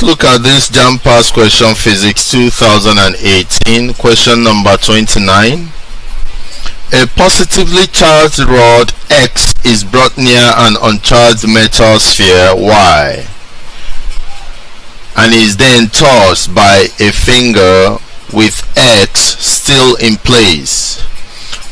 Let's look at this JAMB past question, physics 2018, question number 29. A positively charged rod X is brought near an uncharged metal sphere Y and is then tossed by a finger with X still in place.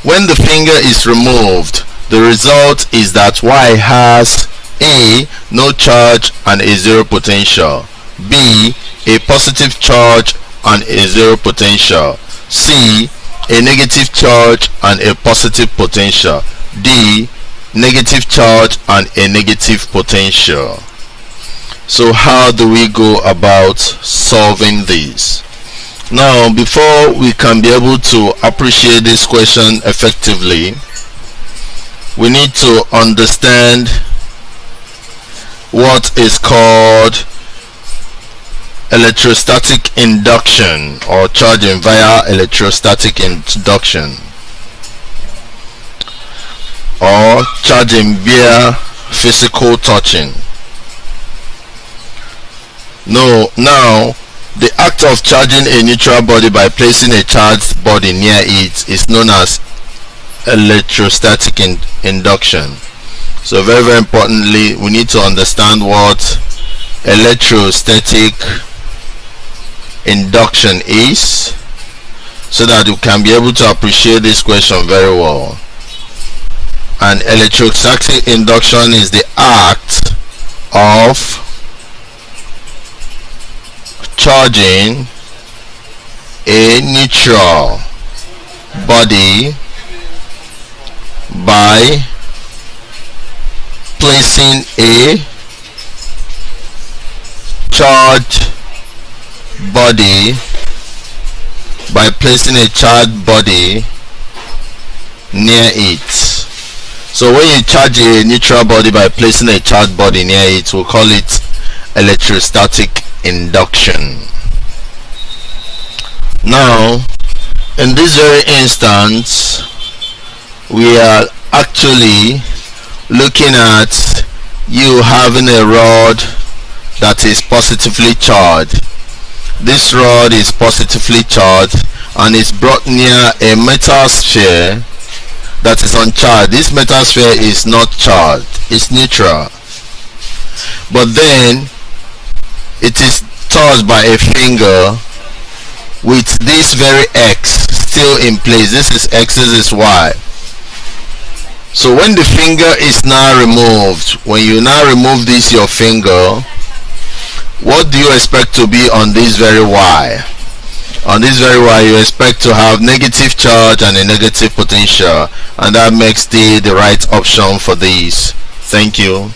When the finger is removed, the result is that Y has A. No charge and a zero potential, B. A positive charge and a zero potential, C. A negative charge and a positive potential, D. Negative charge and a negative potential. So how do we go about solving this? Now, before we can be able to appreciate this question effectively, we need to understand what is called electrostatic induction, or charging via electrostatic induction, or charging via physical touching. Now, the act of charging a neutral body by placing a charged body near it is known as electrostatic induction. So very importantly, we need to understand what electrostatic induction is, so that we can be able to appreciate this question very well. And electrostatic induction is the act of charging a neutral body by placing a charged body near it. So when you charge a neutral body by placing a charged body near it, we'll call it electrostatic induction. Now, in this very instance, we are actually looking at you having a rod that is positively charged. This rod is positively charged and is brought near a metal sphere that is uncharged. This metal sphere is not charged, it's neutral, but then it is touched by a finger with this very X still in place. This is X, this is Y. So when the finger is now removed, when you now remove this your finger, what do you expect to be on this very Y? On this very Y, you expect to have negative charge and a negative potential, and that makes the right option for these. Thank you.